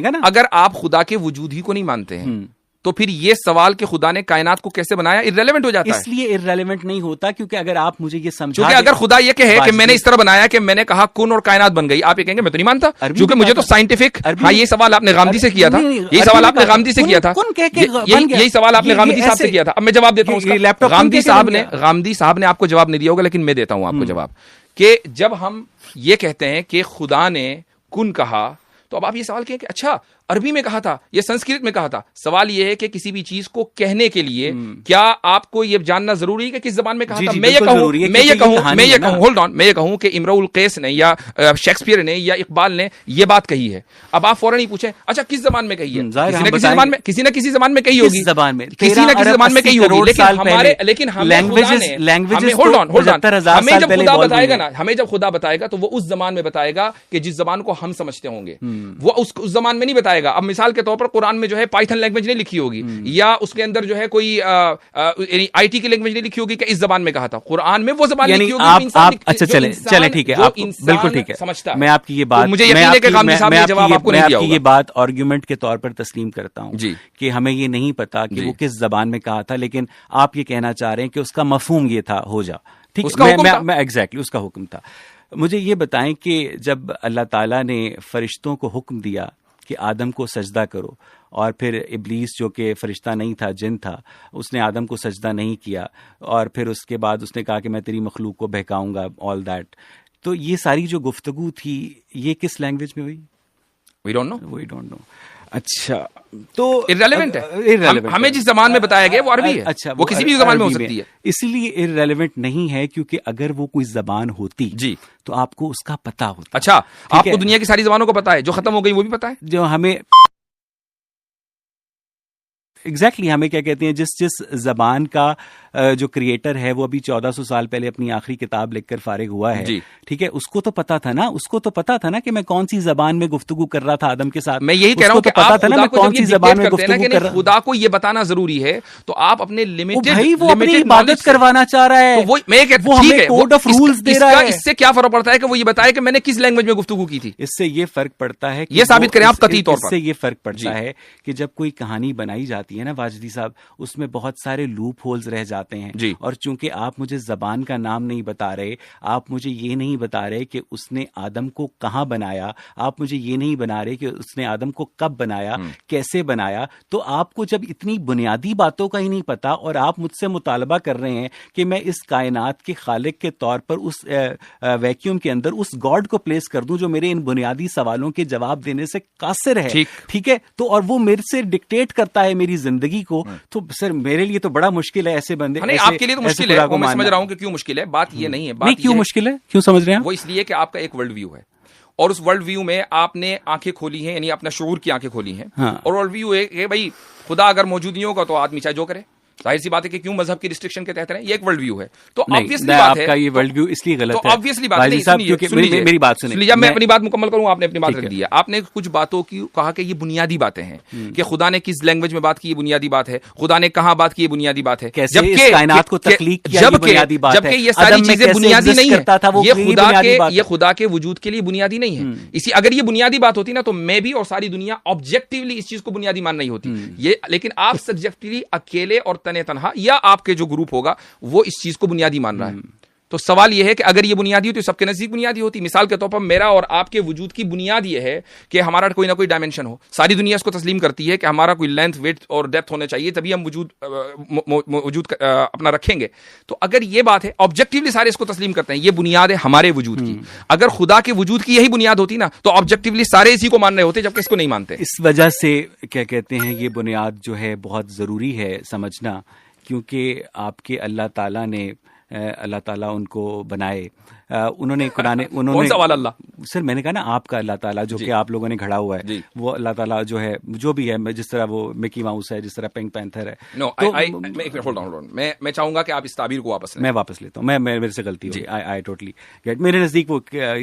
کاٹے گا نا. اگر آپ خدا کے وجود ہی کو نہیں مانتے ہیں تو پھر یہ سوال کہ خدا نے کائنات کو کیسے بنایا ارریلیونٹ ہو جاتا ہے. اس لیے ارریلیونٹ نہیں ہوتا کیونکہ اگر آپ مجھے یہ سمجھا کیونکہ اگر خدا یہ کہے کہ میں نے اس طرح بنایا کہ میں نے کہا کن اور کائنات بن گئی, آپ یہ کہیں گے میں تو نہیں مانتا کیونکہ مجھے تو سائنٹیفک. ہاں یہ سوال آپ نے غامدی سے کیا تھا, یہی سوال آپ نے غامدی سے کیا تھا, یہی سوال آپ نے غامدی صاحب سے کیا تھا. اب میں جواب دیتا ہوں. غامدی صاحب نے آپ کو جواب نہیں دیا ہوگا لیکن میں دیتا ہوں آپ کو جواب, کہ جب ہم یہ کہتے ہیں کہ خدا نے کن کہا تو اب آپ یہ سوال کہیں کہ اچھا عربی میں کہا تھا یا سنسکرت میں کہا تھا. سوال یہ ہے کہ کسی بھی چیز کو کہنے کے لیے کیا آپ کو یہ جاننا ضروری ہے کہ کس زبان میں کہا تھا؟ میں یہ کہوں کہ امرؤ القیس نے یا شیکسپیئر نے یا اقبال نے یہ بات کہی ہے, اب آپ فوراً ہی پوچھیں اچھا کس زبان میں کہی ہے؟ کسی نہ کسی زبان میں کہی ہوگی, کسی نہ کسی زبان میں کہی ہوگی. لیکن ہمیں جب خدا بتائے گا نا, ہمیں جب خدا بتائے گا تو وہ اس زبان میں بتائے گا کہ جس زبان کو ہم سمجھتے ہوں گے, وہ اس زبان میں نہیں بتائے گا. اب مثال کے طور پر قرآن میں جو ہے پائتھن لینگویج نہیں لکھی ہوگی یا اس کے اندر جو ہے کوئی آئی ٹی کی لینگویج نہیں لکھی ہوگی کہ اس زبان میں کہا تھا. قرآن میں وہ زبان لکھی ہوگی. اچھا چلیں ٹھیک ہے, بالکل ٹھیک ہے, میں آپ کی یہ بات مجھے یقین ہے کہ غامدی صاحب نے جواب آپ کو نہیں دیا ہوگا. یہ بات آرگیومنٹ کے طور پر تسلیم کرتا ہوں کہ ہمیں یہ نہیں پتا کہ وہ کس زبان میں کہا تھا, لیکن آپ یہ کہنا چاہ رہے ہیں کہ اس کا مفہوم یہ تھا ہو جا ٹھیک ہے. میں ایگزیکٹلی اس کا حکم تھا. مجھے یہ بتائیں کہ جب اللہ تعالیٰ نے فرشتوں کو حکم دیا کہ آدم کو سجدہ کرو, اور پھر ابلیس جو کہ فرشتہ نہیں تھا جن تھا, اس نے آدم کو سجدہ نہیں کیا, اور پھر اس کے بعد اس نے کہا کہ میں تیری مخلوق کو بہکاؤں گا, آل دیٹ. تو یہ ساری جو گفتگو تھی یہ کس لینگویج میں ہوئی؟ We don't know. اچھا تو irrelevant ہے. ہمیں جس زبان میں بتایا گیا وہ عربی ہے. اچھا وہ کسی بھی زبان میں ہو سکتی ہے. اس لیے irrelevant نہیں ہے کیونکہ اگر وہ کوئی زبان ہوتی تو آپ کو اس کا پتا ہوتا. اچھا آپ کو دنیا کی ساری زبانوں کو پتا ہے, جو ختم ہو گئی وہ بھی پتا ہے, جو ہمیں ایگزیکٹلی ہمیں کیا کہتے ہیں جس زبان کا جو کریٹر ہے وہ ابھی 1400 سال پہلے اپنی آخری کتاب لکھ کر فارغ ہوا ہے, ٹھیک ہے, اس کو تو پتا تھا نا, اس کو تو پتا تھا نا کہ میں کون سی زبان میں گفتگو کر رہا تھا آدم کے ساتھ. میں یہی کہہ رہا ہوں کہ پتا تھا نا میں کون سی زبان میں گفتگو کر رہا. خدا کو یہ بتانا ضروری ہے تو آپ اپنے لمیٹڈ وہ اپنی عبادت کروانا چاہ رہا ہے, وہ ہمیں کوڈ آف رولز دے رہا ہے. اس سے کیا فرق پڑتا ہے کہ وہ یہ بتائے کہ میں نے کس لینگویج میں گفتگو کی تھی؟ اس سے یہ فرق پڑتا ہے, یہ ثابت کریں آپ قطعی طور پر. اس سے یہ فرق پڑتا ہے کہ جب کوئی کہانی بنائی جاتی ہے نا واجدی صاحب, اس میں بہت سارے لوپ ہولز رہ جاتے ہیں, اور چونکہ آپ مجھے زبان کا نام نہیں بتا رہے, آپ مجھے یہ نہیں بتا رہے کہ اس نے آدم کو کہاں بنایا, آپ مجھے یہ نہیں بنا رہے کہ اس نے آدم کو کب بنایا, کیسے بنایا, تو آپ کو جب اتنی بنیادی باتوں کا ہی نہیں پتا اور آپ مجھ سے مطالبہ کر رہے ہیں کہ میں اس کائنات کے خالق کے طور پر اس ویکیوم کے اندر اس گاڈ کو پلیس کر دوں جو میرے ان بنیادی سوالوں کے جواب دینے سے قاصر ہے, ٹھیک ہے, تو اور وہ میرے سے ڈکٹیٹ کرتا ہے میری زندگی کو, تو سر میرے لیے تو بڑا مشکل ہے ایسے بندے. آپ کے لیے تو مشکل ہے, میں سمجھ رہا ہوں کہ کیوں مشکل ہے, بات یہ نہیں ہے. نہیں کیوں مشکل ہے, کیوں سمجھ رہے ہیں وہ اس لیے کہ آپ کا ایک ورلڈ ویو ہے, اور اس ورلڈ ویو میں آپ نے آنکھیں کھولی ہیں, یعنی اپنا شعور کی آنکھیں کھولی ہیں, اور ورلڈ ویو ہے کہ بھائی خدا اگر موجود نہیں ہوگا تو آدمی چاہے جو کرے. ظاہر سی بات ہے کہ کیوں مذہب کی ریسٹرکشن کے تحت رہیں, یہ ایک ورلڈ ویو ہے. تو obviously بات ہے, آپ کا یہ ورلڈ ویو اس لیے غلط ہے. تو obviously بات ہے, میری بات سنیے, جب میں اپنی بات مکمل کروں آپ نے اپنی بات رکھ دی ہے. آپ نے کچھ باتوں کی کہا کہ یہ بنیادی باتیں ہیں, کہ خدا نے کس لینگویج میں بات کی یہ بنیادی بات ہے, خدا نے کہاں بات کی یہ بنیادی بات ہے, جبکہ کائنات کو تخلیق کیا یہ بنیادی بات ہے, جبکہ یہ ساری چیزیں بنیادی نہیں ہیں, یہ خدا کے وجود کے لیے بنیادی نہیں ہے. اسی اگر یہ بنیادی بات ہوتی نا تو میں بھی اور ساری دنیا آبجیکٹیولی اس چیز کو بنیادی مان نہیں ہوتی یہ, لیکن آپ سبجیکٹیولی اکیلے اور تنے تنہا یا آپ کے جو گروپ ہوگا وہ اس چیز کو بنیادی مان رہا ہے. تو سوال یہ ہے کہ اگر یہ بنیادی ہوتی تو سب کے نزدیک بنیادی ہوتی. مثال کے طور پر میرا اور آپ کے وجود کی بنیاد یہ ہے کہ ہمارا کوئی نہ کوئی ڈائمنشن ہو. ساری دنیا اس کو تسلیم کرتی ہے کہ ہمارا کوئی لینتھ, ویڈتھ اور ڈیپتھ ہونے چاہیے, تبھی ہم وجود اپنا رکھیں گے. تو اگر یہ بات ہے آبجیکٹیولی سارے اس کو تسلیم کرتے ہیں, یہ بنیاد ہے ہمارے وجود کی. اگر خدا کے وجود کی یہی بنیاد ہوتی نا تو آبجیکٹیولی سارے اسی کو مان رہے ہوتے, جبکہ اس کو نہیں مانتے. اس وجہ سے کیا کہتے ہیں یہ بنیاد جو ہے بہت ضروری ہے سمجھنا, کیونکہ آپ کے اللہ تعالیٰ نے ان کو بنائے, انہوں نے قرآن, انہوں نے سر میں نے کہا نا آپ کا اللہ تعالیٰ جو کہ آپ لوگوں نے گھڑا ہوا ہے, وہ اللہ تعالیٰ جو ہے جو بھی ہے, جس طرح وہ مکی ماؤس ہے, جس طرح پنک پینتھر ہے. میں چاہوں گا کہ آپ اس تعبیر کو واپس لیں. میں واپس لیتا ہوں, میرے سے غلطی ہوئی, آئی ٹوٹلی گیٹ. میرے نزدیک وہ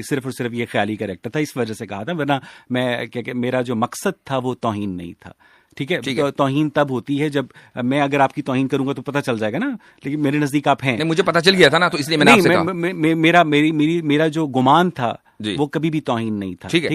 صرف اور صرف یہ خیالی کریکٹر تھا, اس وجہ سے کہا تھا, ورنہ میں میرا جو مقصد تھا وہ توہین نہیں تھا. ٹھیک ہے, تو توہین تب ہوتی ہے جب میں اگر آپ کی توہین کروں گا تو پتہ چل جائے گا نا, لیکن میرے نزدیک آپ ہیں. مجھے پتہ چل گیا تھا نا, تو اس لیے میں نے آپ سے کہا. میرا جو گمان تھا وہ کبھی بھی توہین نہیں تھا.